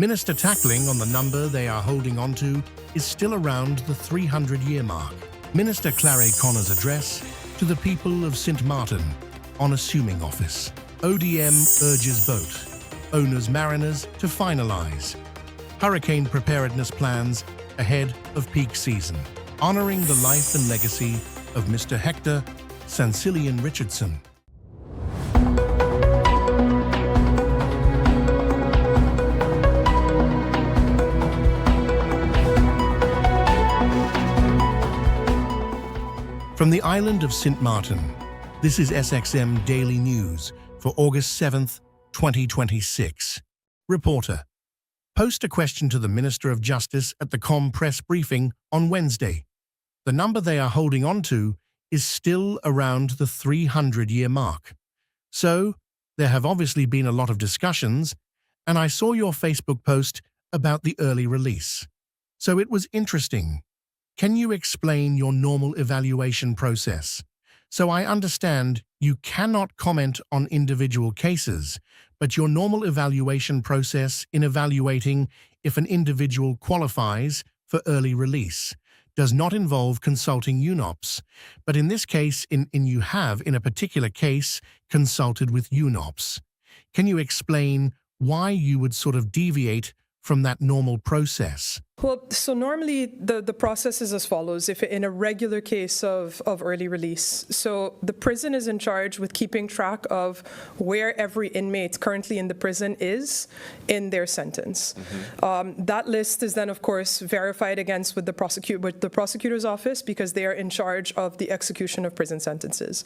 Minister tackling on the number they are holding on to is still around the 300-year mark. Minister Clare Connor's address to the people of St. Martin on assuming office. ODM urges boat owners mariners to finalise hurricane preparedness plans ahead of peak season, honouring the life and legacy of Mr. Hector Sancillian Richardson. From the island of St. Martin, this is SXM Daily News for August 7th, 2026. Reporter: post a question to the Minister of Justice at the COM press briefing on Wednesday. The number they are holding on to is still around the 300-year mark. So, there have obviously been a lot of discussions, and I saw your Facebook post about the early release. So it was interesting. Can you explain your normal evaluation process? So I understand you cannot comment on individual cases, but your normal evaluation process in evaluating if an individual qualifies for early release does not involve consulting UNOPS, but in this case, you have, in a particular case, consulted with UNOPS. Can you explain why you would sort of deviate from that normal process? Well, so normally the process is as follows. If in a regular case of early release, so the prison is in charge with keeping track of where every inmate currently in the prison is in their sentence. That list is then, of course, verified against with the prosecutor's office, because they are in charge of the execution of prison sentences.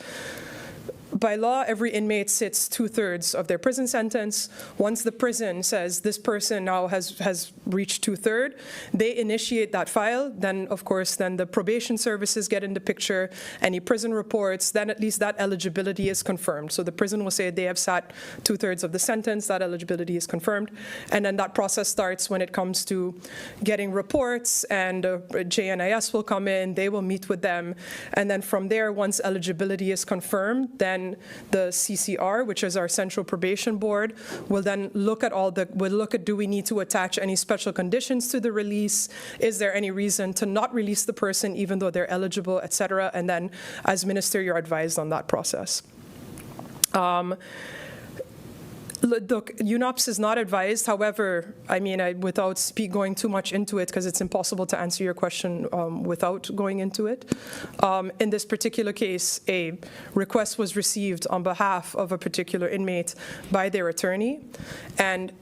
By law, every inmate sits 2/3 of their prison sentence. Once the prison says this person now has reached 2/3, they initiate that file. Then, of course, then the probation services get in the picture, any prison reports, then at least that eligibility is confirmed. So the prison will say they have sat 2/3 of the sentence, that eligibility is confirmed. And then that process starts when it comes to getting reports, and JNIS will come in, they will meet with them. And then from there, once eligibility is confirmed, then the CCR, which is our Central Probation Board, will then look at do we need to attach any special conditions to the release? Is there any reason to not release the person even though they're eligible, etc.? And then as minister, you're advised on that process. Look, UNOPS is not advised. However, I mean, without going too much into it, because it's impossible to answer your question without going into it. In this particular case, a request was received on behalf of a particular inmate by their attorney, and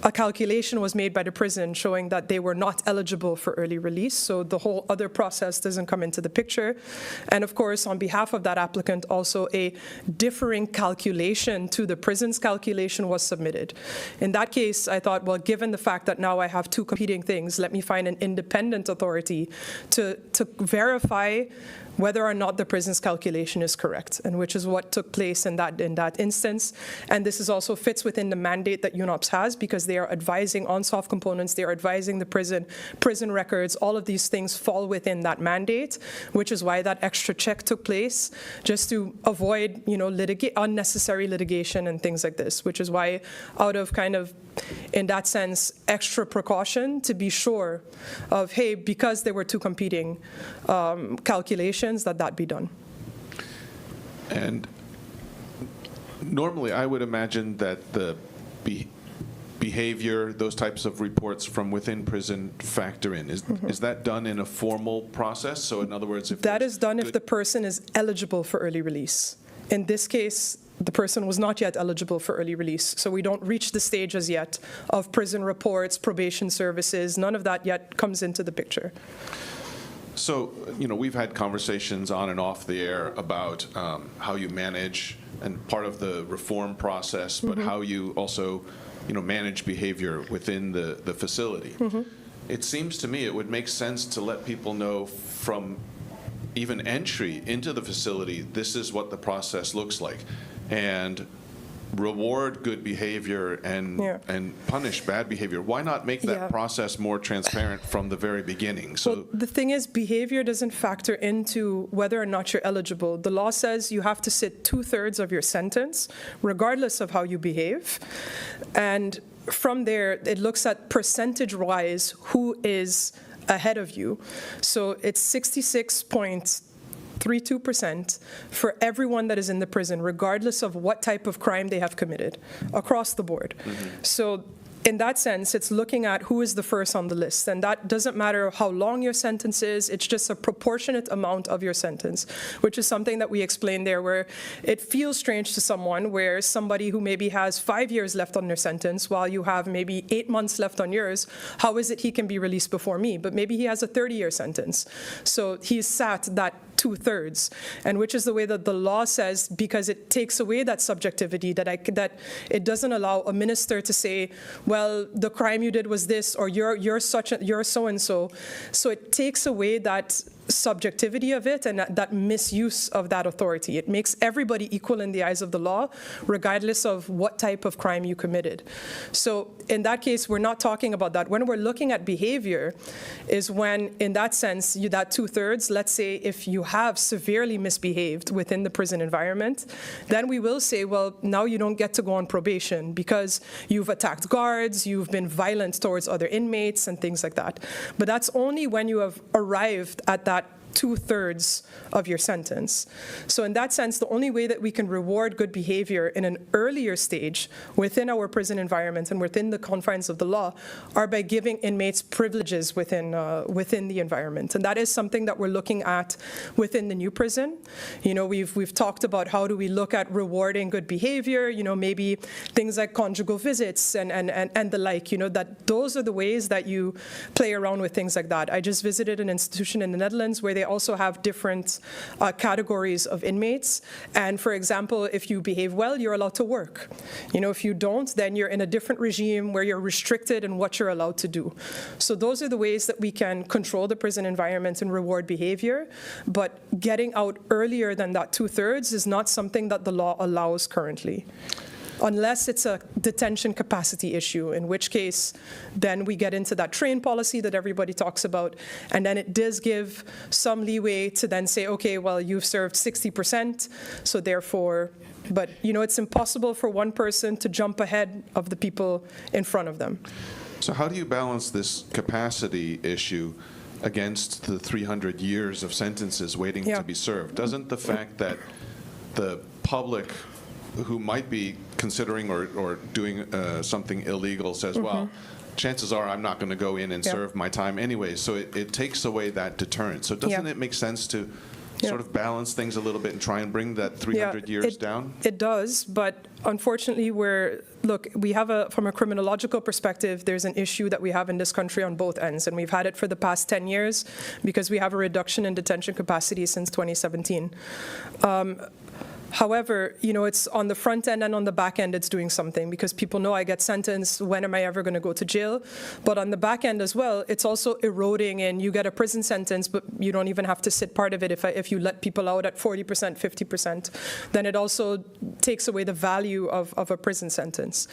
a calculation was made by the prison showing that they were not eligible for early release, so the whole other process doesn't come into the picture. And of course, on behalf of that applicant, also a differing calculation to the prison's calculation was submitted. In that case, I thought, well, given the fact that now I have two competing things, let me find an independent authority to verify whether or not the prison's calculation is correct, and which is what took place in that instance. And this is also fits within the mandate that UNOPS has, because they are advising on soft components, they are advising the prison records, all of these things fall within that mandate, which is why that extra check took place, just to avoid, unnecessary litigation and things like this, which is why, out of kind of, in that sense, extra precaution to be sure of, hey, because there were two competing calculations, that be done. And normally I would imagine that the behavior, those types of reports from within prison factor in. Is that done in a formal process? So in other words, if that is done if the person is eligible for early release. In this case, the person was not yet eligible for early release, so we don't reach the stage as yet of prison reports, probation services, none of that yet comes into the picture. So, we've had conversations on and off the air about how you manage, and part of the reform process, but how you also, manage behavior within the facility. It seems to me it would make sense to let people know from even entry into the facility, this is what the process looks like, and reward good behavior and punish bad behavior. Why not make that process more transparent from the very beginning? So well, the thing is, behavior doesn't factor into whether or not you're eligible. The law says you have to sit 2/3 of your sentence, regardless of how you behave. And from there, it looks at percentage-wise who is ahead of you. So it's 66.32% for everyone that is in the prison, regardless of what type of crime they have committed, across the board. So in that sense, it's looking at who is the first on the list. And that doesn't matter how long your sentence is, it's just a proportionate amount of your sentence, which is something that we explained there, where it feels strange to someone where somebody who maybe has 5 years left on their sentence while you have maybe 8 months left on yours, how is it he can be released before me? But maybe he has a 30-year sentence. So he's sat that 2/3, and which is the way that the law says, because it takes away that subjectivity, that it doesn't allow a minister to say, well, the crime you did was this, or you're so and so. So it takes away that subjectivity of it and that misuse of that authority. It makes everybody equal in the eyes of the law, regardless of what type of crime you committed. So in that case, we're not talking about that. When we're looking at behavior is when, in that sense, that 2/3, let's say if you have severely misbehaved within the prison environment, then we will say, well, now you don't get to go on probation because you've attacked guards, you've been violent towards other inmates and things like that. But that's only when you have arrived at that 2/3 of your sentence. So in that sense, the only way that we can reward good behavior in an earlier stage within our prison environment and within the confines of the law are by giving inmates privileges within the environment. And that is something that we're looking at within the new prison. You know, we've talked about how do we look at rewarding good behavior, you know, maybe things like conjugal visits and the like, you know, that those are the ways that you play around with things like that. I just visited an institution in the Netherlands where they also have different categories of inmates. And for example, if you behave well, you're allowed to work. You know, if you don't, then you're in a different regime where you're restricted in what you're allowed to do. So those are the ways that we can control the prison environment and reward behavior. But getting out earlier than that 2/3 is not something that the law allows currently, unless it's a detention capacity issue, in which case then we get into that train policy that everybody talks about, and then it does give some leeway to then say, okay, well, you've served 60%, so therefore, but you know, it's impossible for one person to jump ahead of the people in front of them. So how do you balance this capacity issue against the 300 years of sentences waiting to be served? Doesn't the fact that the public who might be considering or doing something illegal says, well, chances are I'm not going to go in and serve my time anyway. So it takes away that deterrent. So doesn't it make sense to sort of balance things a little bit and try and bring that 300 years down? It does, but unfortunately we have from a criminological perspective, there's an issue that we have in this country on both ends, and we've had it for the past 10 years because we have a reduction in detention capacity since 2017. However, you know, it's on the front end and on the back end it's doing something, because people know I get sentenced, when am I ever going to go to jail? But on the back end as well, it's also eroding, and you get a prison sentence, but you don't even have to sit part of it if you let people out at 40%, 50%. Then it also takes away the value of a prison sentence.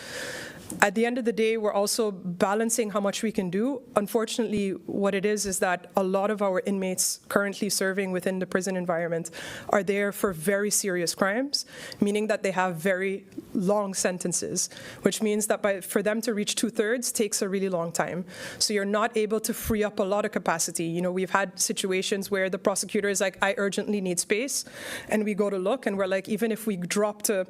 At the end of the day, we're also balancing how much we can do. Unfortunately, what it is that a lot of our inmates currently serving within the prison environment are there for very serious crimes, meaning that they have very long sentences, which means that for them to reach 2/3 takes a really long time. So you're not able to free up a lot of capacity. You know, we've had situations where the prosecutor is like, I urgently need space, and we go to look, and we're like, even if we drop to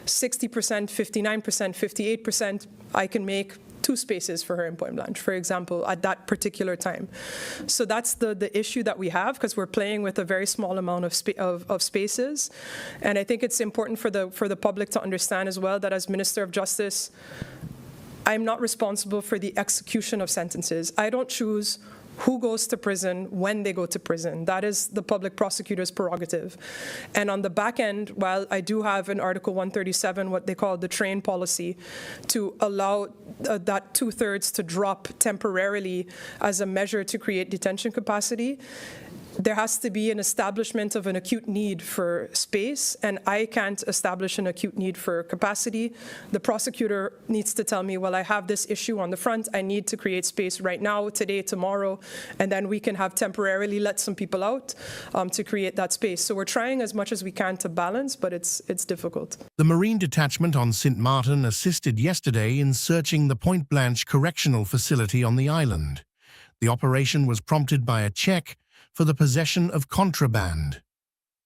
60%, 59%, 58%, I can make 2 spaces for her in Point Blanche, for example, at that particular time. So that's the issue that we have, because we're playing with a very small amount of spaces. And I think it's important for the public to understand as well that as Minister of Justice, I'm not responsible for the execution of sentences. I don't choose who goes to prison, when they go to prison. That is the public prosecutor's prerogative. And on the back end, while I do have in Article 137 what they call the train policy to allow that 2/3 to drop temporarily as a measure to create detention capacity, there has to be an establishment of an acute need for space, and I can't establish an acute need for capacity. The prosecutor needs to tell me, well, I have this issue on the front, I need to create space right now, today, tomorrow, and then we can have temporarily let some people out to create that space. So we're trying as much as we can to balance, but it's difficult. The Marine Detachment on St. Martin assisted yesterday in searching the Point Blanche Correctional Facility on the island. The operation was prompted by a check for the possession of contraband.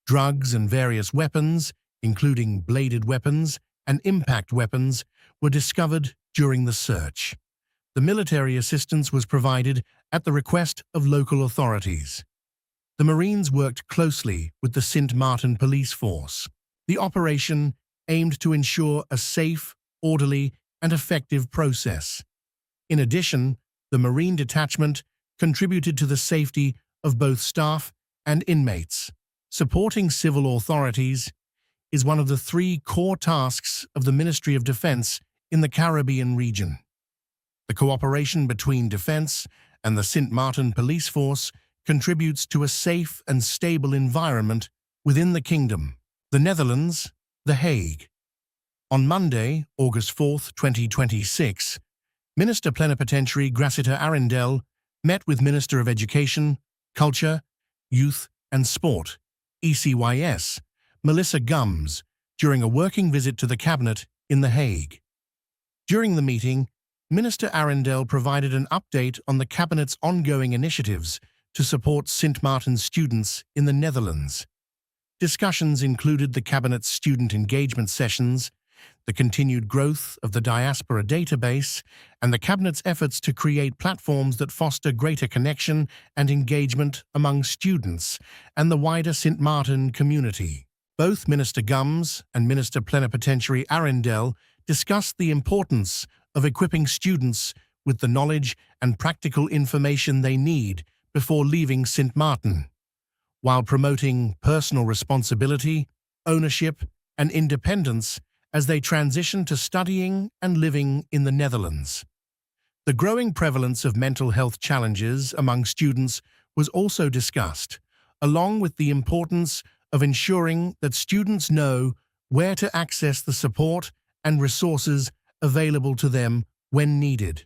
Drugs and various weapons, including bladed weapons and impact weapons, were discovered during the search. The military assistance was provided at the request of local authorities. The Marines worked closely with the St. Martin Police Force. The operation aimed to ensure a safe, orderly, and effective process. In addition, the Marine Detachment contributed to the safety of both staff and inmates. Supporting civil authorities is one of the 3 core tasks of the Ministry of Defense in the Caribbean region. The cooperation between Defense and the St. Martin Police Force contributes to a safe and stable environment within the Kingdom. The Netherlands, The Hague. On Monday, August 4, 2026, Minister Plenipotentiary Gracita Arendelle met with Minister of Education, Culture, Youth and Sport, ECYS, Melissa Gums, during a working visit to the Cabinet in The Hague. During the meeting, Minister Arendelle provided an update on the Cabinet's ongoing initiatives to support St. Martin's students in the Netherlands. Discussions included the Cabinet's student engagement sessions, the continued growth of the diaspora database, and the Cabinet's efforts to create platforms that foster greater connection and engagement among students and the wider St. Martin community. Both Minister Gums and Minister Plenipotentiary Arendelle discussed the importance of equipping students with the knowledge and practical information they need before leaving St. Martin, while promoting personal responsibility, ownership, and independence as they transition to studying and living in the Netherlands. The growing prevalence of mental health challenges among students was also discussed, along with the importance of ensuring that students know where to access the support and resources available to them when needed.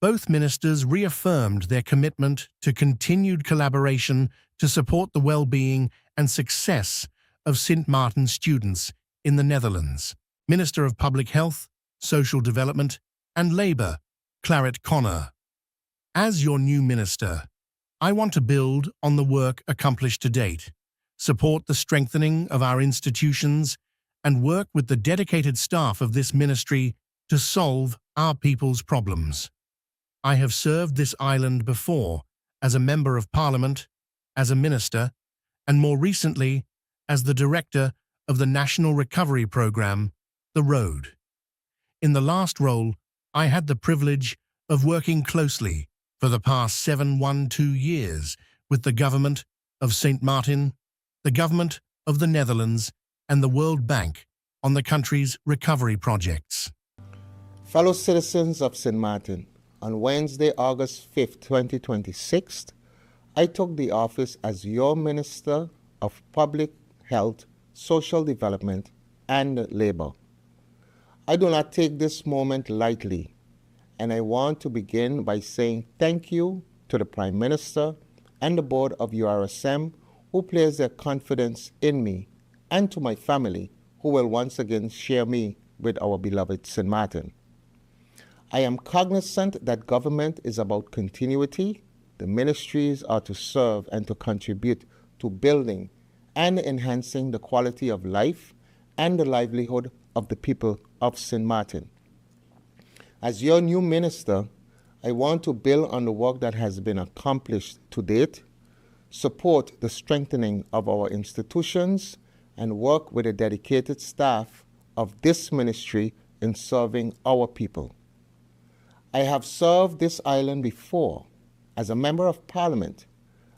Both ministers reaffirmed their commitment to continued collaboration to support the well-being and success of St. Martin students in the Netherlands. Minister of Public Health, Social Development and Labour, Claret Connor. As your new minister, I want to build on the work accomplished to date, support the strengthening of our institutions, and work with the dedicated staff of this ministry to solve our people's problems. I have served this island before as a Member of Parliament, as a minister, and more recently as the Director of the National Recovery Programme, The Road. In the last role, I had the privilege of working closely for the past 712 years with the Government of St. Martin, the Government of the Netherlands, and the World Bank on the country's recovery projects. Fellow citizens of St. Martin, on Wednesday, August 5, 2026, I took the office as your Minister of Public Health, Social Development, and Labor. I do not take this moment lightly, and I want to begin by saying thank you to the Prime Minister and the Board of URSM who place their confidence in me, and to my family who will once again share me with our beloved St. Martin. I am cognizant that government is about continuity. The ministries are to serve and to contribute to building and enhancing the quality of life and the livelihood of the people of St. Martin. As your new minister, I want to build on the work that has been accomplished to date, support the strengthening of our institutions, and work with a dedicated staff of this ministry in serving our people. I have served this island before as a Member of Parliament,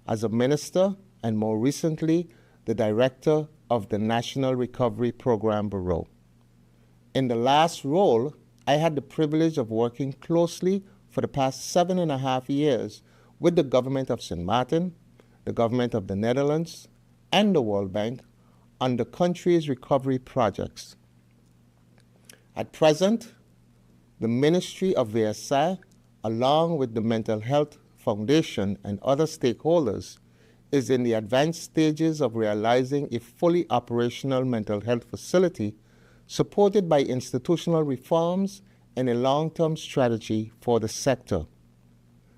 as a minister, and more recently, the Director of the National Recovery Program Bureau. In the last role, I had the privilege of working closely for the past 7.5 years with the Government of St. Martin, the government of the Netherlands, and the World Bank on the country's recovery projects. At present, the Ministry of VSA, along with the Mental Health Foundation and other stakeholders, is in the advanced stages of realizing a fully operational mental health facility supported by institutional reforms and a long-term strategy for the sector.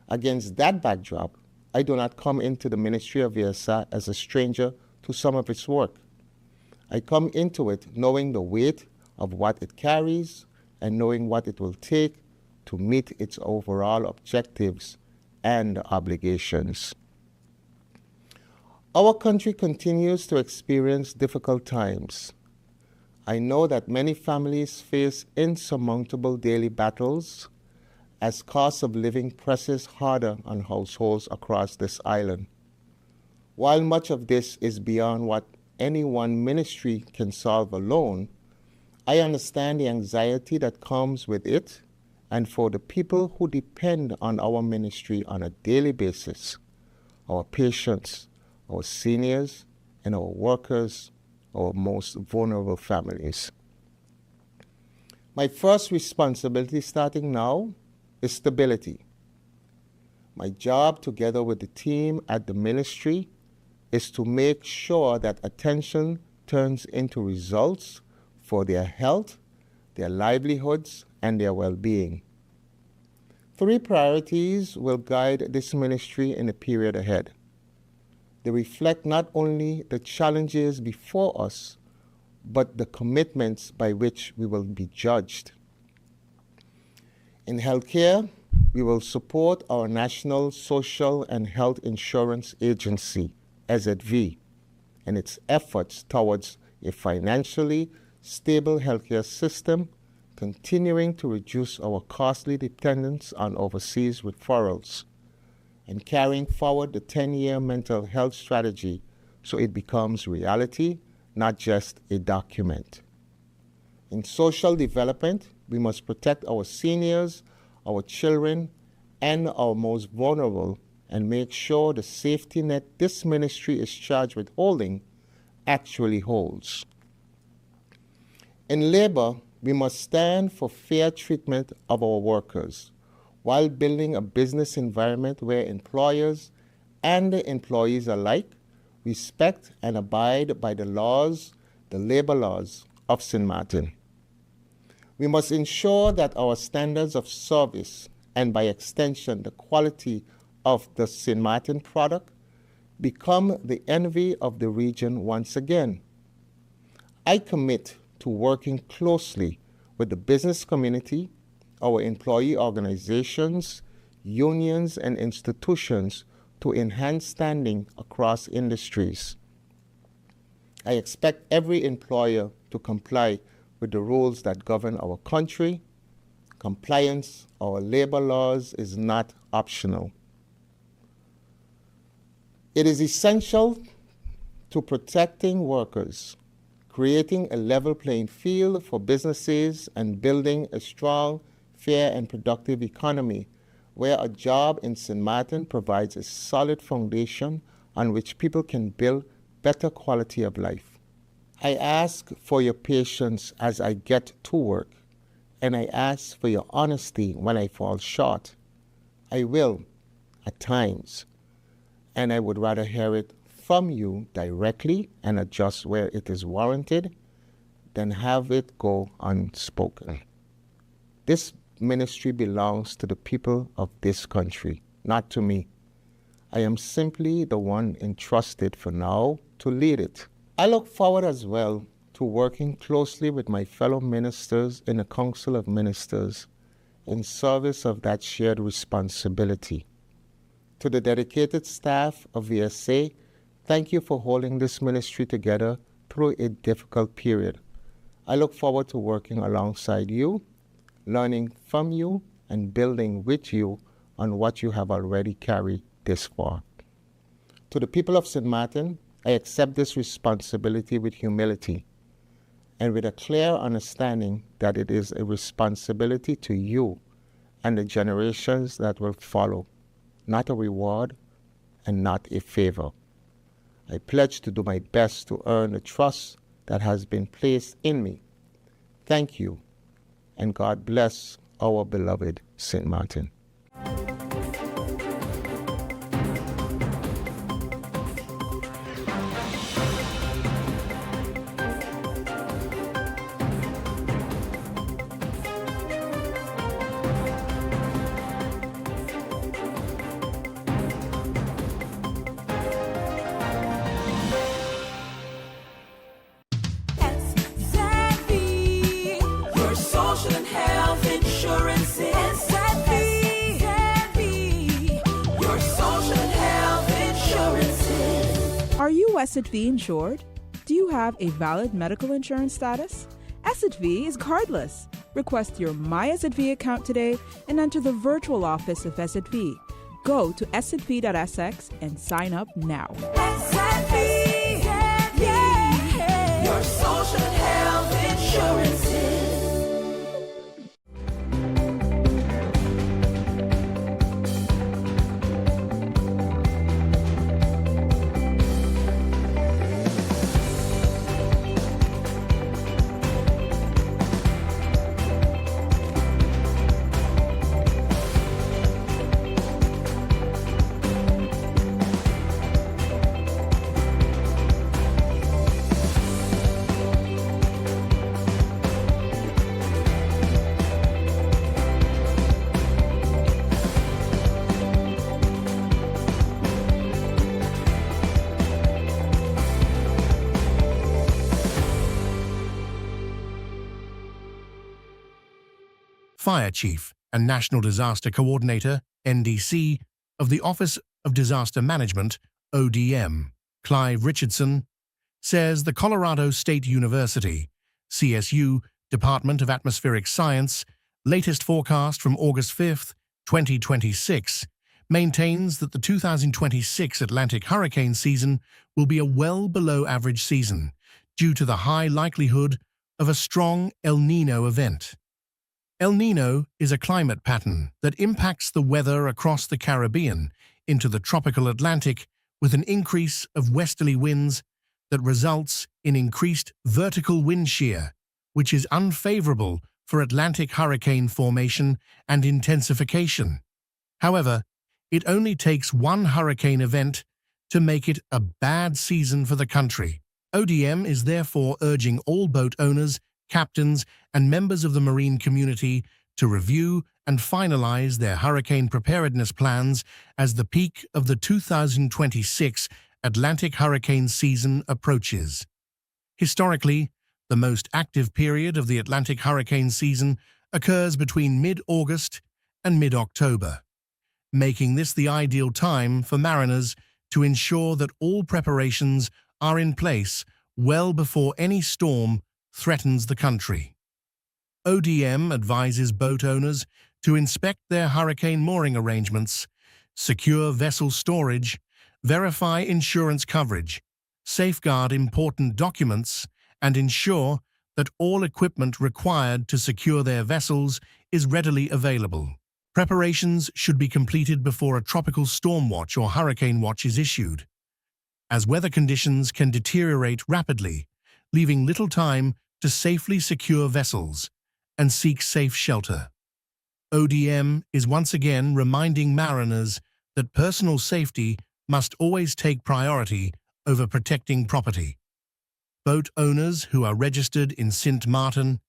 Against that backdrop, I do not come into the Ministry of VSA as a stranger to some of its work. I come into it knowing the weight of what it carries and knowing what it will take to meet its overall objectives and obligations. Our country continues to experience difficult times. I know that many families face insurmountable daily battles as cost of living presses harder on households across this island. While much of this is beyond what any one ministry can solve alone, I understand the anxiety that comes with it, and for the people who depend on our ministry on a daily basis, our patients, our seniors, and our workers, our most vulnerable families. My first responsibility starting now is stability. My job, together with the team at the ministry, is to make sure that attention turns into results for their health, their livelihoods, and their well-being. 3 priorities will guide this ministry in the period ahead. They reflect not only the challenges before us, but the commitments by which we will be judged. In healthcare, we will support our National Social and Health Insurance Agency, SZV, and its efforts towards a financially stable healthcare system, continuing to reduce our costly dependence on overseas referrals, and carrying forward the 10-year mental health strategy so it becomes reality, not just a document. In social development, we must protect our seniors, our children, and our most vulnerable, and make sure the safety net this ministry is charged with holding actually holds. In labor, we must stand for fair treatment of our workers while building a business environment where employers and the employees alike respect and abide by the laws, the labor laws of St. Martin. We must ensure that our standards of service, and by extension the quality of the St. Martin product, become the envy of the region once again. I commit to working closely with the business community, our employee organizations, unions, and institutions to enhance standing across industries. I expect every employer to comply with the rules that govern our country. Compliance with our labor laws is not optional. It is essential to protecting workers, creating a level playing field for businesses, and building a strong, fair, and productive economy where a job in St. Martin provides a solid foundation on which people can build better quality of life. I ask for your patience as I get to work, and I ask for your honesty when I fall short. I will, at times, and I would rather hear it from you directly and adjust where it is warranted than have it go unspoken. This ministry belongs to the people of this country, not to me. I am simply the one entrusted for now to lead it. I look forward as well to working closely with my fellow ministers in the Council of Ministers in service of that shared responsibility. To the dedicated staff of VSA, thank you for holding this ministry together through a difficult period. I look forward to working alongside you, learning from you, and building with you on what you have already carried this far. To the people of St. Martin, I accept this responsibility with humility and with a clear understanding that it is a responsibility to you and the generations that will follow, not a reward and not a favor. I pledge to do my best to earn the trust that has been placed in me. Thank you, and God bless our beloved St. Martin. Your social and health insurance is your social and health insurances. Are you SXV insured? Do you have a valid medical insurance status? SXV is cardless. Request your My SXV account today and enter the virtual office of SXV. Go to sxv.sx and sign up now. Your social and health insurances. Fire Chief and National Disaster Coordinator, NDC, of the Office of Disaster Management, ODM, Clive Richardson, says the Colorado State University, CSU, Department of Atmospheric Science, latest forecast from August 5, 2026, maintains that the 2026 Atlantic hurricane season will be a well below average season due to the high likelihood of a strong El Niño event. El Niño is a climate pattern that impacts the weather across the Caribbean into the tropical Atlantic with an increase of westerly winds that results in increased vertical wind shear, which is unfavorable for Atlantic hurricane formation and intensification. However, it only takes one hurricane event to make it a bad season for the country. ODM is therefore urging all boat owners, captains, and members of the marine community to review and finalize their hurricane preparedness plans as the peak of the 2026 Atlantic hurricane season approaches. Historically, the most active period of the Atlantic hurricane season occurs between mid-August and mid-October, making this the ideal time for mariners to ensure that all preparations are in place well before any storm threatens the country. ODM advises boat owners to inspect their hurricane mooring arrangements, secure vessel storage, verify insurance coverage, safeguard important documents, and ensure that all equipment required to secure their vessels is readily available. Preparations should be completed before a tropical storm watch or hurricane watch is issued, as weather conditions can deteriorate rapidly, leaving little time to safely secure vessels and seek safe shelter. ODM is once again reminding mariners that personal safety must always take priority over protecting property. Boat owners who are registered in St. Martin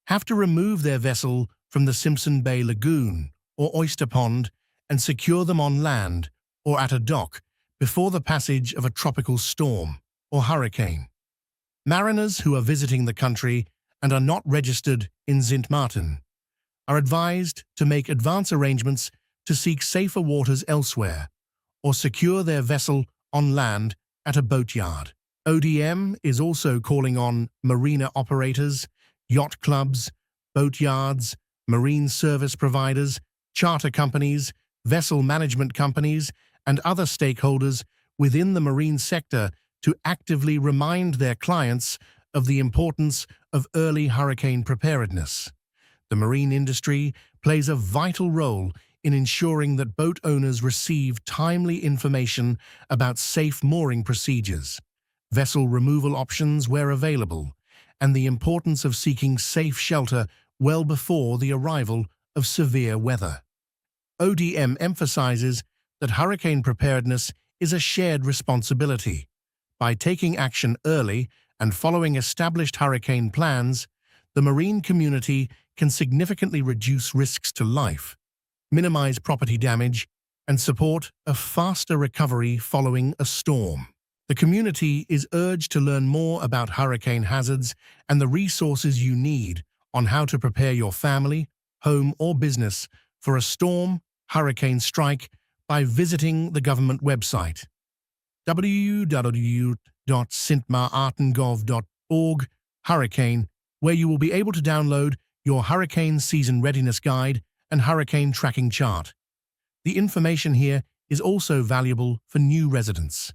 have to remove their vessel from the Simpson Bay Lagoon or oyster pond and secure them on land or at a dock before the passage of a tropical storm or hurricane. Mariners who are visiting the country and are not registered in St. Martin are advised to make advance arrangements to seek safer waters elsewhere or secure their vessel on land at a boatyard. ODM is also calling on marina operators, yacht clubs, boatyards, marine service providers, charter companies, vessel management companies, and other stakeholders within the marine sector to actively remind their clients of the importance of early hurricane preparedness. The marine industry plays a vital role in ensuring that boat owners receive timely information about safe mooring procedures, vessel removal options where available, and the importance of seeking safe shelter well before the arrival of severe weather. ODM emphasizes that hurricane preparedness is a shared responsibility. By taking action early and following established hurricane plans, the marine community can significantly reduce risks to life, minimize property damage, and support a faster recovery following a storm. The community is urged to learn more about hurricane hazards and the resources you need on how to prepare your family, home, or business for a storm, hurricane strike by visiting the government website www.sintmartengov.org Hurricane, where you will be able to download your hurricane season readiness guide and hurricane tracking chart. The information here is also valuable for new residents.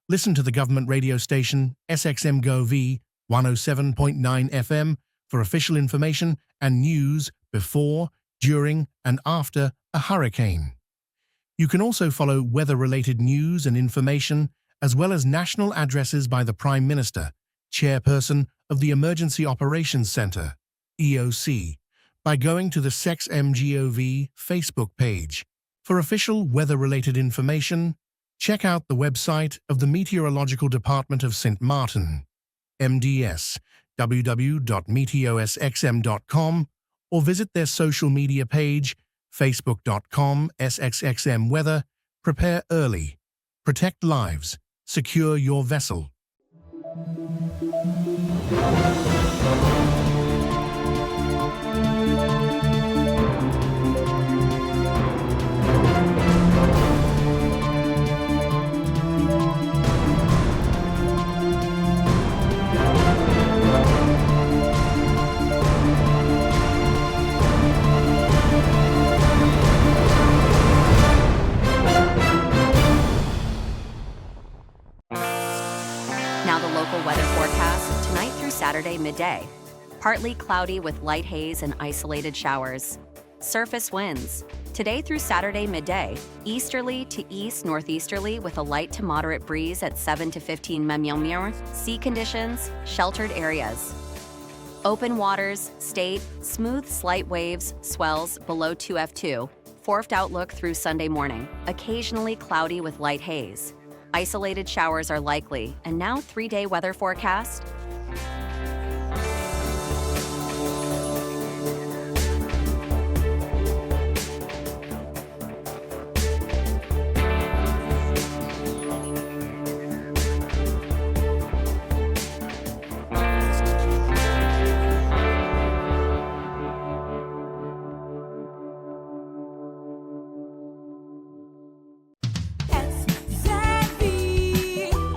Listen to the government radio station SXM GoV 107.9 FM for official information and news before, during, and after a hurricane. You can also follow weather-related news and information, as well as national addresses by the Prime Minister, Chairperson of the Emergency Operations Center, EOC, by going to the SXM GoV Facebook page. For official weather-related information, check out the website of the Meteorological Department of St. Martin, MDS, www.meteosxm.com, or visit their social media page, facebook.com SXM Weather. Prepare early, protect lives, secure your vessel. Now the local weather forecast tonight through Saturday midday. Partly cloudy with light haze and isolated showers. Surface winds. Today through Saturday midday, easterly to east-northeasterly with a light to moderate breeze at 7 to 15 mm. Sea conditions, sheltered areas. Open waters, state, smooth slight waves, swells below 2F2. Forked outlook through Sunday morning, occasionally cloudy with light haze. Isolated showers are likely, and now 3-day weather forecast.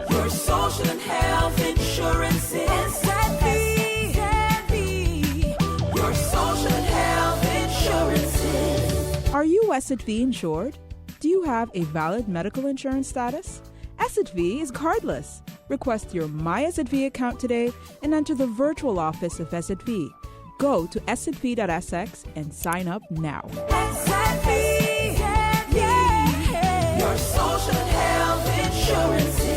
Your social and health insurance is your social and health insurances. Are you SXV insured? Do you have a valid medical insurance status? SXV is cardless. Request your My SXV account today and enter the virtual office of SXV. Go to sxv.sx and sign up now. Your social and health insurances.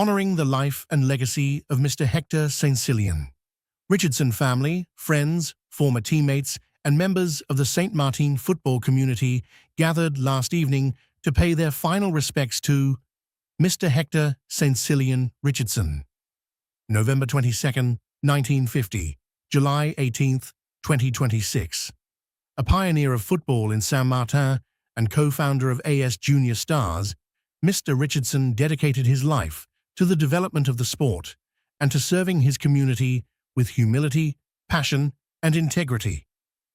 honoring the life and legacy of Mr. Hector St. Cillian. Richardson family, friends, former teammates, and members of the St. Martin football community gathered last evening to pay their final respects to Mr. Hector St. Cillian Richardson. November 22, 1950, July 18, 2026. A pioneer of football in Saint Martin and co-founder of AS Junior Stars, Mr. Richardson dedicated his life to the development of the sport and to serving his community with humility, passion, and integrity.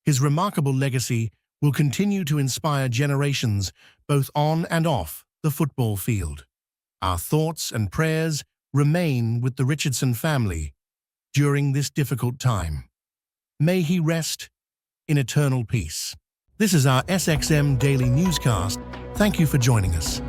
His remarkable legacy will continue to inspire generations both on and off the football field. Our thoughts and prayers remain with the Richardson family during this difficult time. May he rest in eternal peace. This is our SXM Daily Newscast. Thank you for joining us.